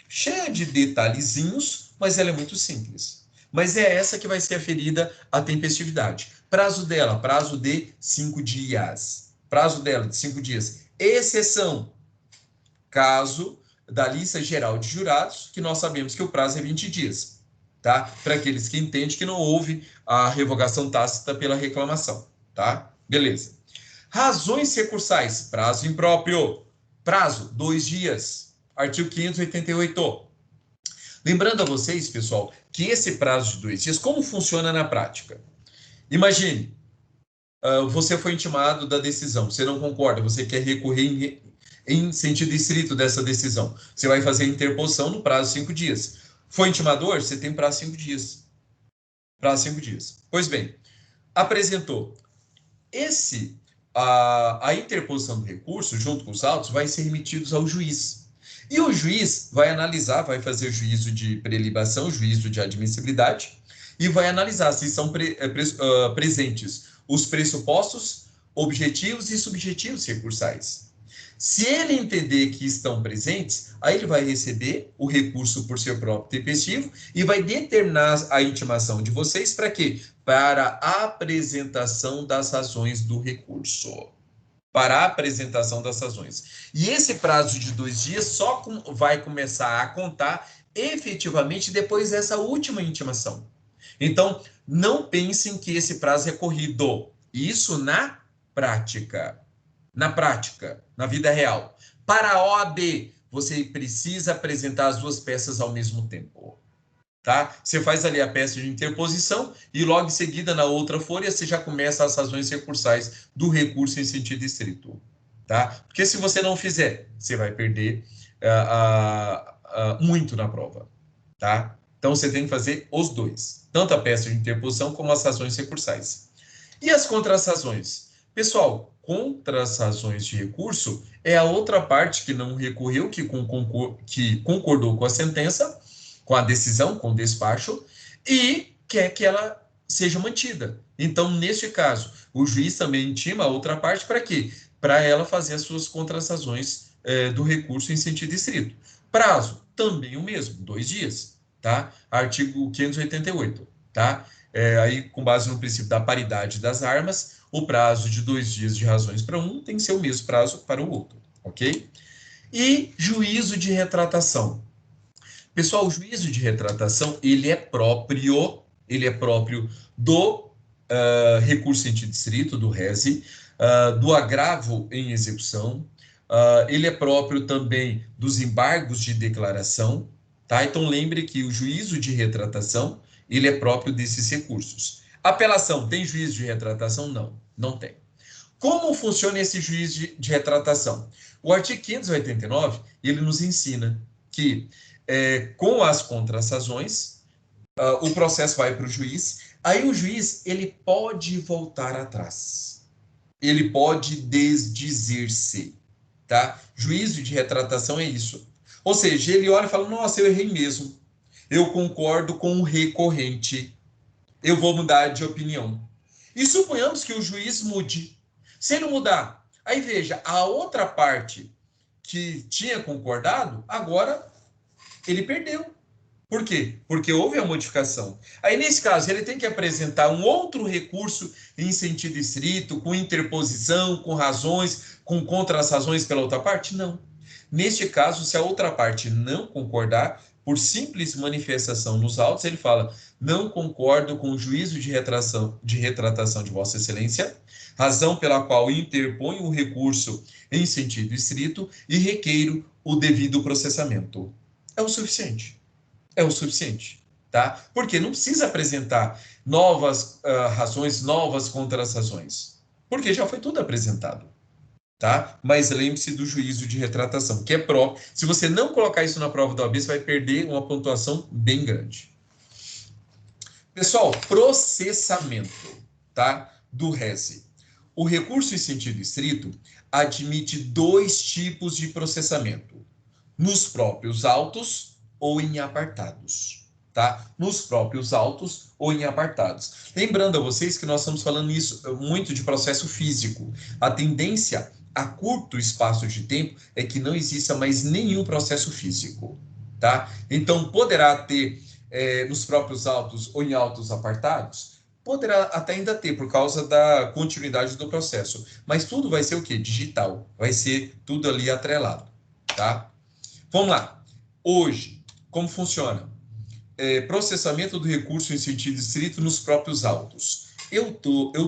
Cheia de detalhezinhos, mas ela é muito simples. Mas é essa que vai ser aferida a tempestividade. Prazo dela, prazo de 5 dias. Prazo dela de 5 dias. Exceção, caso da lista geral de jurados, que nós sabemos que o prazo é 20 dias, tá? Para aqueles que entendem que não houve a revogação tácita pela reclamação, tá? Beleza. Razões recursais, prazo impróprio. Prazo, 2 dias. Artigo 588. Lembrando a vocês, pessoal, que esse prazo de 2 dias, como funciona na prática? Imagine, você foi intimado da decisão, você não concorda, você quer recorrer em sentido estrito dessa decisão. Você vai fazer a interposição no prazo de 5 dias. Foi intimador? Você tem prazo de 5 dias. Prazo de 5 dias. Pois bem, apresentou. A interposição do recurso, junto com os autos, vai ser remetidos ao juiz. E o juiz vai analisar, vai fazer o juízo de prelibação, juízo de admissibilidade, e vai analisar se são presentes os pressupostos, objetivos e subjetivos recursais. Se ele entender que estão presentes, aí ele vai receber o recurso por seu próprio tempestivo e vai determinar a intimação de vocês para quê? Para a apresentação das razões do recurso. Para a apresentação das razões. E esse prazo de 2 dias só vai começar a contar efetivamente depois dessa última intimação. Então, não pensem que esse prazo é corrido. Isso na prática. Na prática, na vida real. Para a OAB, você precisa apresentar as 2 peças ao mesmo tempo. Tá? Você faz ali a peça de interposição e logo em seguida, na outra folha, você já começa as razões recursais do recurso em sentido estrito. Tá? Porque se você não fizer, você vai perder muito na prova. tá? Então, você tem que fazer os dois, tanto a peça de interposição como as razões recursais. E as contras-razões? Pessoal, contras-razões de recurso é a outra parte que não recorreu, que concordou com a sentença, com a decisão, com o despacho, e quer que ela seja mantida. Então, neste caso, o juiz também intima a outra parte para quê? Para ela fazer as suas contras-razões do recurso em sentido estrito. Prazo, também o mesmo, 2 dias, tá? Artigo 588, tá? Aí, com base no princípio da paridade das armas, o prazo de 2 dias de razões para um tem que ser o mesmo prazo para o outro, ok? E juízo de retratação. Pessoal, o juízo de retratação, ele é próprio do recurso em sentido estrito, do rese, do agravo em execução, ele é próprio também dos embargos de declaração, tá? Então, lembre que o juízo de retratação, ele é próprio desses recursos. Apelação, tem juízo de retratação? Não, não tem. Como funciona esse juízo de retratação? O artigo 589, ele nos ensina que, com as contras-razões, o processo vai para o juiz, aí o juiz, ele pode voltar atrás, ele pode desdizer-se, tá? Juízo de retratação é isso. Ou seja, ele olha e fala, nossa, eu errei mesmo, eu concordo com o recorrente, eu vou mudar de opinião. E suponhamos que o juiz mude. Se ele mudar, aí veja, a outra parte que tinha concordado, agora ele perdeu. Por quê? Porque houve a modificação. Aí, nesse caso, ele tem que apresentar um outro recurso em sentido estrito, com interposição, com razões, com contra-razões pela outra parte? Não. Neste caso, se a outra parte não concordar, por simples manifestação nos autos, ele fala, não concordo com o juízo de retratação de Vossa Excelência, razão pela qual interponho o recurso em sentido estrito e requeiro o devido processamento. É o suficiente. É o suficiente, tá? Porque não precisa apresentar novas razões, novas contras-razões, porque já foi tudo apresentado, tá? Mas lembre-se do juízo de retratação, que é próprio. Se você não colocar isso na prova da OAB, você vai perder uma pontuação bem grande. Pessoal, processamento, tá? Do rese. O recurso em sentido estrito admite 2 tipos de processamento, nos próprios autos ou em apartados, tá? Nos próprios autos ou em apartados. Lembrando a vocês que nós estamos falando isso muito de processo físico. A tendência a curto espaço de tempo é que não exista mais nenhum processo físico, tá? Então, poderá ter nos próprios autos ou em autos apartados? Poderá até ainda ter, por causa da continuidade do processo. Mas tudo vai ser o quê? Digital. Vai ser tudo ali atrelado, tá? Vamos lá. Hoje, como funciona? Processamento do recurso em sentido estrito nos próprios autos. Eu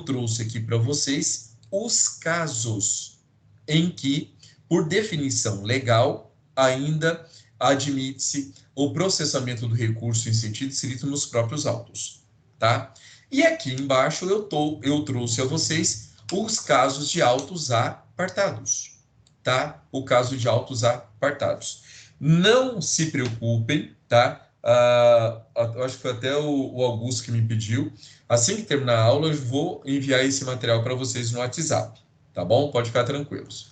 trouxe aqui para vocês os casos em que, por definição legal, ainda admite-se o processamento do recurso em sentido estrito nos próprios autos, tá? E aqui embaixo eu trouxe a vocês os casos de autos apartados, tá? O caso de autos apartados. Não se preocupem, tá? Eu acho que foi até o Augusto que me pediu. Assim que terminar a aula, eu vou enviar esse material para vocês no WhatsApp, tá bom? Pode ficar tranquilos.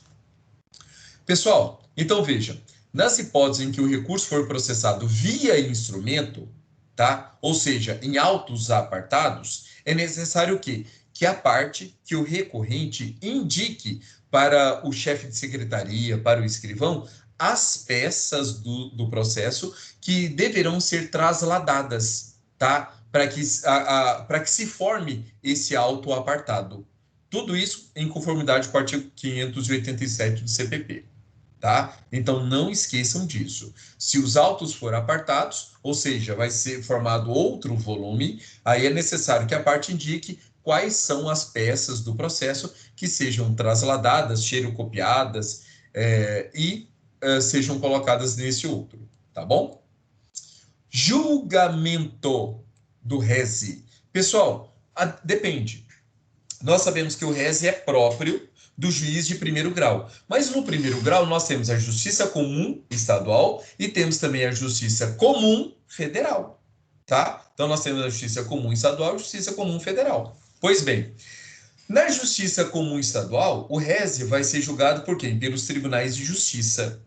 Pessoal, então veja, nas hipóteses em que o recurso for processado via instrumento, tá? Ou seja, em autos apartados, é necessário o quê? Que a parte, que o recorrente indique para o chefe de secretaria, para o escrivão, as peças do processo que deverão ser trasladadas, tá? Para que se forme esse auto apartado. Tudo isso em conformidade com o artigo 587 do CPP, tá? Então, não esqueçam disso. Se os autos forem apartados, ou seja, vai ser formado outro volume, aí é necessário que a parte indique quais são as peças do processo que sejam trasladadas, xerocopiadas e sejam colocadas nesse outro, tá bom? Julgamento do rese. Pessoal, depende. Nós sabemos que o rese é próprio do juiz de primeiro grau. Mas no primeiro grau nós temos a justiça comum estadual e temos também a justiça comum federal, tá? Então nós temos a justiça comum estadual e a justiça comum federal. Pois bem, na justiça comum estadual, o RESE vai ser julgado por quem? Pelos tribunais de justiça.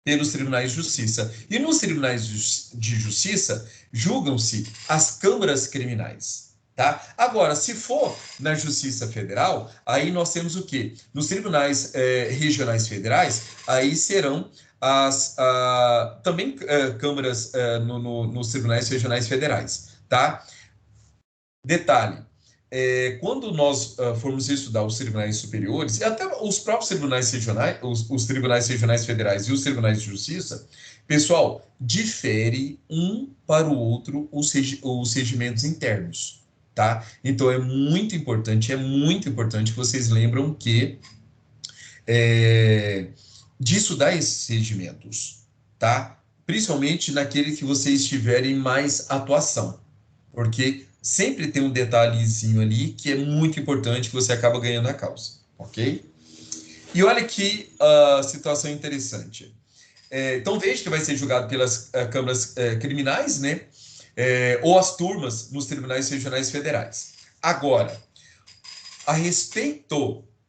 Pelos tribunais de justiça. E nos tribunais de justiça, julgam-se as câmaras criminais. Tá? Agora, se for na Justiça Federal, aí nós temos o quê? Nos tribunais regionais federais, aí serão também câmaras nos tribunais regionais federais. Tá? Detalhe, quando nós formos estudar os tribunais superiores, e até os próprios tribunais regionais, os tribunais regionais federais e os tribunais de justiça, pessoal, difere um para o outro os regimentos internos, tá? Então, é muito importante que vocês lembram de estudar esses regimentos, tá? Principalmente naquele que vocês tiverem mais atuação, porque sempre tem um detalhezinho ali que é muito importante que você acaba ganhando a causa, ok? E olha que situação interessante. Então, veja que vai ser julgado pelas câmaras criminais, né? Ou as turmas nos tribunais regionais federais. Agora,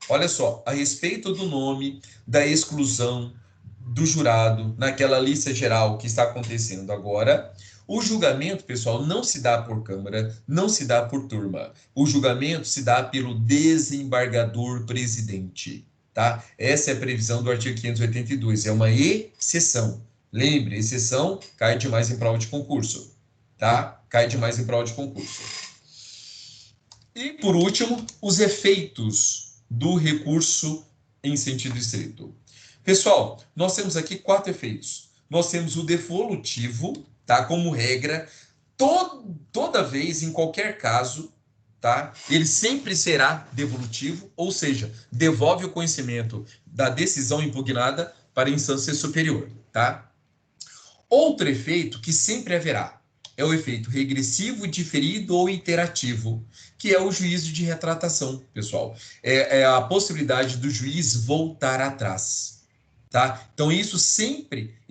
olha só, a respeito do nome, da exclusão do jurado naquela lista geral que está acontecendo agora, o julgamento, pessoal, não se dá por câmara, não se dá por turma. O julgamento se dá pelo desembargador presidente, tá? Essa é a previsão do artigo 582, é uma exceção. Lembre, exceção cai demais em prova de concurso, tá? Cai demais em prova de concurso. E, por último, os efeitos do recurso em sentido estrito. Pessoal, nós temos aqui 4 efeitos. Nós temos o devolutivo, tá? Como regra, toda vez, em qualquer caso, tá? Ele sempre será devolutivo, ou seja, devolve o conhecimento da decisão impugnada para a instância superior, tá? Outro efeito que sempre haverá é o efeito regressivo, diferido ou iterativo, que é o juízo de retratação, pessoal. É a possibilidade do juiz voltar atrás. Tá? Então, ele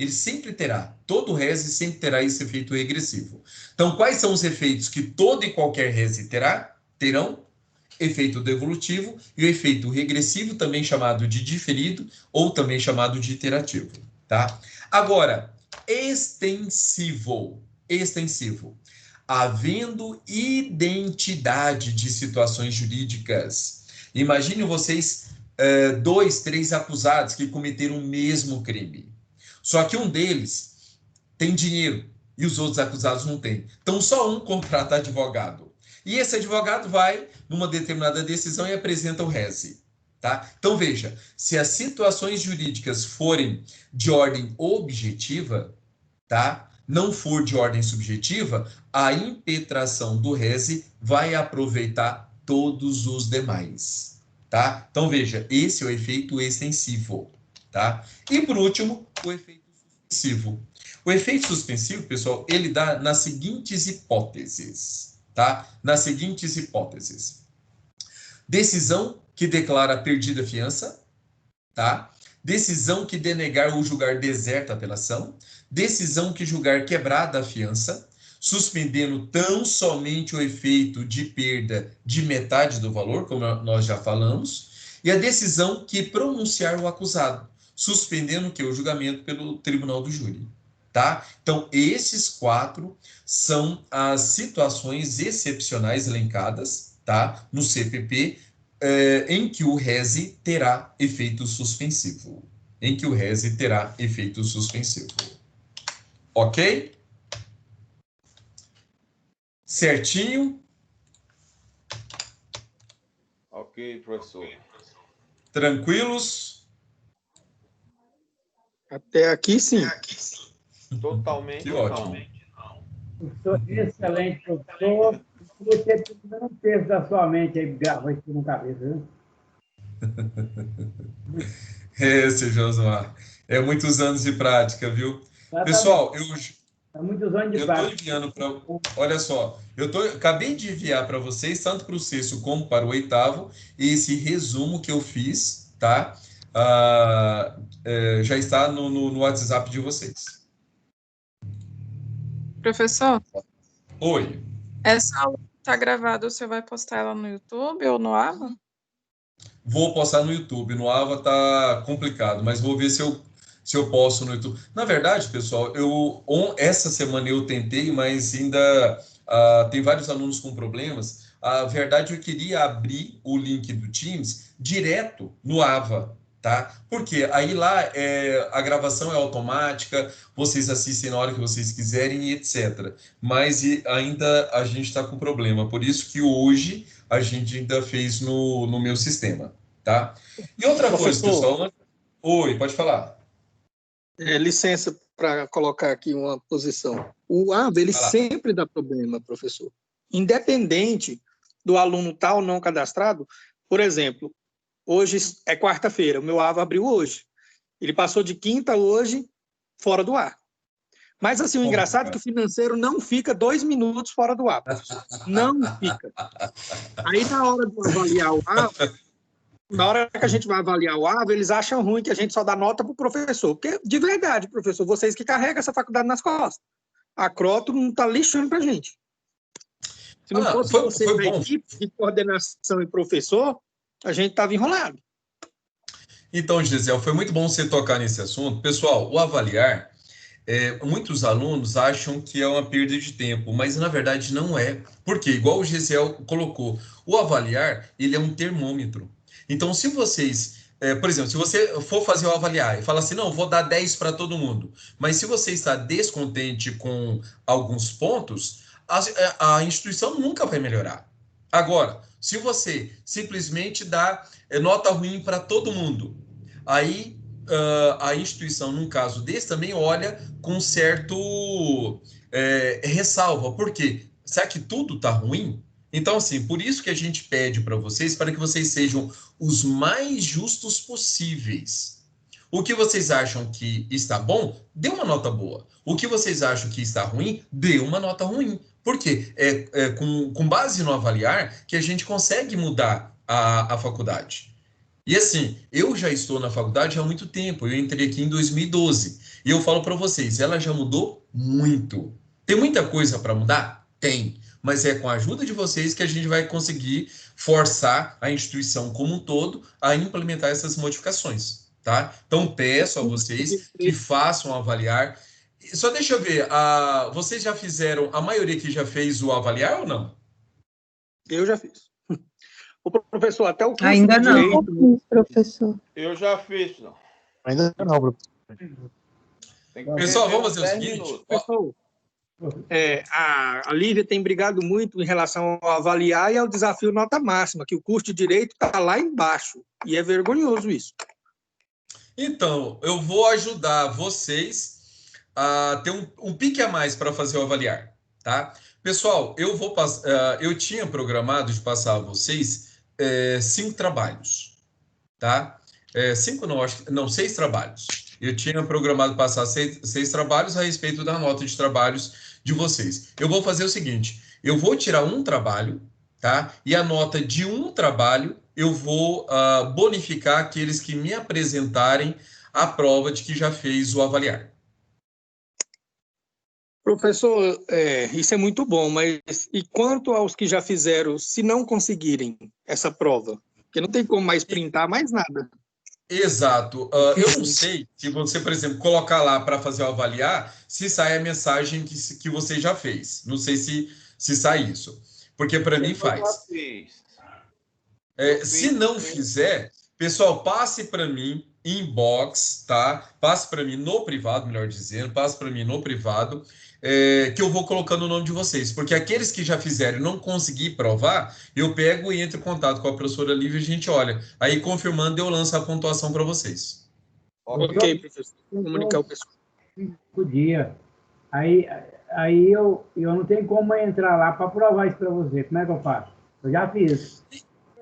sempre terá, todo RESE sempre terá esse efeito regressivo. Então, quais são os efeitos que todo e qualquer RESE terão? Efeito devolutivo e o efeito regressivo, também chamado de diferido ou também chamado de iterativo. Tá? Agora, extensivo. Havendo identidade de situações jurídicas. Imagine vocês 2, 3 acusados que cometeram o mesmo crime. Só que um deles tem dinheiro e os outros acusados não têm. Então, só um contrata advogado. E esse advogado vai numa determinada decisão e apresenta o RESE. Tá? Então, veja, se as situações jurídicas forem de ordem objetiva, tá? Não for de ordem subjetiva, a impetração do RESE vai aproveitar todos os demais. Tá? Então, veja, esse é o efeito extensivo, tá? E, por último, o efeito suspensivo. O efeito suspensivo, pessoal, ele dá nas seguintes hipóteses, tá? Nas seguintes hipóteses. Decisão que declara perdida a fiança, tá? Decisão que denegar ou julgar deserta a apelação, decisão que julgar quebrada a fiança, suspendendo tão somente o efeito de perda de metade do valor, como nós já falamos, e a decisão que pronunciar o acusado, suspendendo o julgamento pelo tribunal do júri, tá? Então, esses 4 são as situações excepcionais elencadas, tá? No CPP, em que o RESE terá efeito suspensivo. Ok? Certinho? Ok, professor. Tranquilos? Até aqui, sim. Totalmente Que ótimo. Professor, excelente, professor. Você precisa um peso da sua mente aí, gravou isso na cabeça, viu? Esse, Josmar. É muitos anos de prática, viu? Pessoal, Há muitos anos de Eu estou prática. enviando para. Olha só, acabei de enviar para vocês, tanto para o sexto como para o oitavo, esse resumo que eu fiz, tá? Já está no WhatsApp de vocês. Professor, Oi. essa aula está gravada, você vai postar ela no YouTube ou no AVA? Vou postar no YouTube. No Ava tá complicado, mas vou ver se eu posto no YouTube. Na verdade, pessoal, essa semana eu tentei, mas ainda tem vários alunos com problemas. A verdade, eu queria abrir o link do Teams direto no Ava, tá? Porque aí lá a gravação é automática, vocês assistem na hora que vocês quiserem e etc. Mas ainda a gente está com problema. Por isso que hoje a gente ainda fez no meu sistema, tá? E outra coisa, pessoal. Oi, pode falar. Licença para colocar aqui uma posição. O AVA, ele sempre dá problema, professor. Independente do aluno estar ou não cadastrado, por exemplo, hoje é quarta-feira, o meu AVA abriu hoje. Ele passou de quinta hoje fora do ar. Mas, assim, o engraçado é que o financeiro não fica 2 minutos fora do ar. Não fica. Aí, na hora de avaliar o AVA, na hora que a gente vai avaliar o AVA, eles acham ruim que a gente só dá nota para o professor. Porque, de verdade, professor, vocês que carregam essa faculdade nas costas. A Croto não está lixando para a gente. Se não fosse você da equipe de coordenação e professor, a gente estava enrolado. Então, Gisele, foi muito bom você tocar nesse assunto. Pessoal, o avaliar, muitos alunos acham que é uma perda de tempo, mas na verdade não é. Porque, igual o Gisele colocou, o avaliar, ele é um termômetro. Então, se vocês, por exemplo, se você for fazer o avaliar e falar assim, não, vou dar 10 para todo mundo, mas se você está descontente com alguns pontos, a instituição nunca vai melhorar. Agora, se você simplesmente dá nota ruim para todo mundo, aí a instituição, num caso desse, também olha com certo ressalva. Por quê? Será que tudo está ruim? Então, assim, por isso que a gente pede para vocês, para que vocês sejam os mais justos possíveis. O que vocês acham que está bom, dê uma nota boa. O que vocês acham que está ruim, dê uma nota ruim. Por quê? Com base no avaliar que a gente consegue mudar a faculdade. E assim, eu já estou na faculdade há muito tempo, eu entrei aqui em 2012. E eu falo para vocês, ela já mudou muito. Tem muita coisa para mudar? Tem. Mas é com a ajuda de vocês que a gente vai conseguir forçar a instituição como um todo a implementar essas modificações, tá? Então, peço a vocês que façam avaliar. Só deixa eu ver, vocês já fizeram, a maioria que já fez o avaliar ou não? Eu já fiz. O professor, até o curso ainda de não, direito, professor. Eu já fiz, não. Ainda não, professor. Pessoal, vamos fazer o seguinte. Professor, a Lívia tem brigado muito em relação ao avaliar e ao desafio nota máxima, que o curso de direito está lá embaixo. E é vergonhoso isso. Então, eu vou ajudar vocês a ter um pique a mais para fazer o avaliar, tá? Pessoal, eu tinha programado de passar a vocês 5 trabalhos, tá? 5 não, acho que não, 6 trabalhos. Eu tinha programado passar 6 trabalhos a respeito da nota de trabalhos de vocês. Eu vou fazer o seguinte, eu vou tirar um trabalho, tá? E a nota de um trabalho eu vou bonificar aqueles que me apresentarem a prova de que já fez o avaliar. Professor, isso é muito bom, mas e quanto aos que já fizeram, se não conseguirem essa prova? Porque não tem como mais printar mais nada. Exato. Eu não sei se você, por exemplo, colocar lá para fazer o avaliar, se sai a mensagem que você já fez. Não sei se sai isso. Porque para mim faz. Se não fizer, pessoal, passe para mim inbox, tá? Passe para mim no privado, melhor dizendo, passe para mim no privado, que eu vou colocando o nome de vocês, porque aqueles que já fizeram e não conseguir provar, eu pego e entro em contato com a professora Lívia e a gente olha. Aí, confirmando, eu lanço a pontuação para vocês. Ok, professor. Comunicar o pessoal. 5 dias. Aí eu não tenho como entrar lá para provar isso para você. Como é que eu faço? Eu já fiz.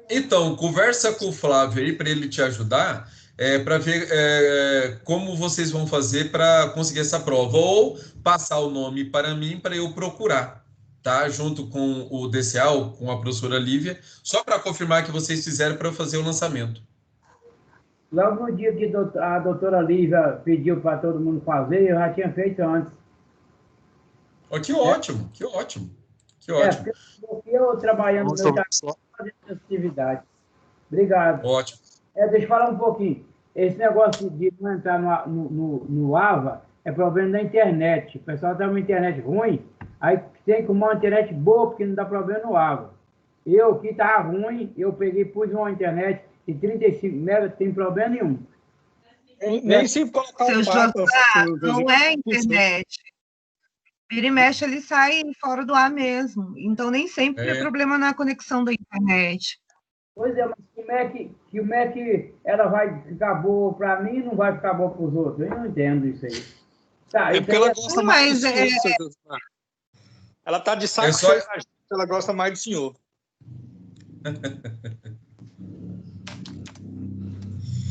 Então, conversa com o Flávio aí para ele te ajudar. para ver como vocês vão fazer para conseguir essa prova, ou passar o nome para mim para eu procurar, tá? Junto com o DCA, ou com a professora Lívia, só para confirmar que vocês fizeram para eu fazer o lançamento. Logo no dia que a doutora Lívia pediu para todo mundo fazer, eu já tinha feito antes. Oh, que ótimo, que ótimo, que ótimo. Porque eu trabalhando no meu trabalho, fazendo essa atividade. Obrigado. Ótimo. Deixa eu falar um pouquinho. Esse negócio de não entrar no AVA é problema da internet. O pessoal tem uma internet ruim, aí tem que uma internet boa, porque não dá problema no AVA. Eu, que estava ruim, eu peguei, pus uma internet de 35 megas, tem problema nenhum. Nem se colocar Seu um José, mapa, não é internet. Vira e mexe, ele sai fora do ar mesmo. Então, nem sempre é problema na conexão da internet. Pois é, mas como é que ela vai ficar boa para mim e não vai ficar boa para os outros? Eu não entendo isso aí. Tá, é porque ela gosta mais do senhor, seu José. Ela está de saco cheio da gente, ela gosta mais do senhor.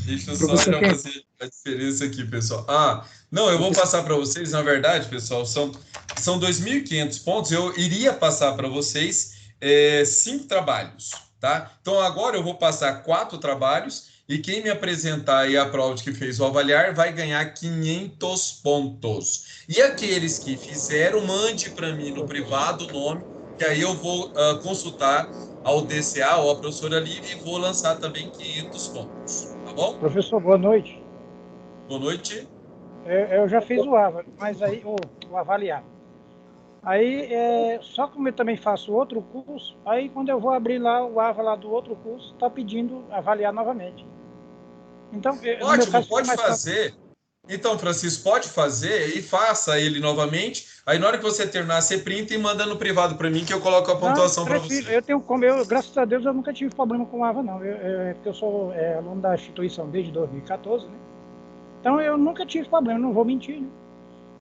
Deixa eu só já fazer a diferença aqui, pessoal. Não, eu vou passar para vocês, na verdade, pessoal, são 2.500 pontos. Eu iria passar para vocês 5 trabalhos, tá? Então, agora eu vou passar 4 trabalhos e quem me apresentar e a prova de que fez o avaliar vai ganhar 500 pontos. E aqueles que fizeram, mande para mim no privado o nome, que aí eu vou consultar ao DCA ou a professora Lívia e vou lançar também 500 pontos. Tá bom? Professor, boa noite. Boa noite. Eu já fiz o AVA, mas aí o avaliar. Aí, só como eu também faço outro curso, aí quando eu vou abrir lá o AVA lá do outro curso, está pedindo avaliar novamente. Então, ótimo, pode fazer. Então, Francisco, pode fazer e faça ele novamente. Aí, na hora que você terminar, você printa e manda no privado para mim, que eu coloco a pontuação para você. Graças a Deus, eu nunca tive problema com o AVA, não. Porque eu sou aluno da instituição desde 2014, né? Então, eu nunca tive problema, não vou mentir, né?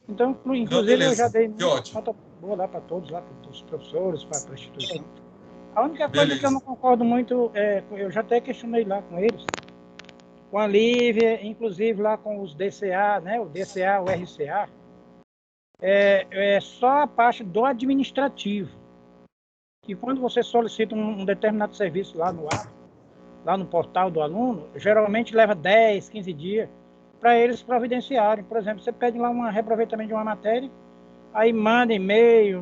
Então, inclusive, eu já dei nota boa lá para todos, lá para os professores, para a instituição. A única coisa que eu não concordo muito, eu já até questionei lá com eles, com a Lívia, inclusive lá com os DCA, né? O DCA, o RCA, é só a parte do administrativo. Que quando você solicita um determinado serviço lá no ar, lá no portal do aluno, geralmente leva 10, 15 dias para eles providenciarem. Por exemplo, você pede lá um reaproveitamento de uma matéria, aí manda e-mail,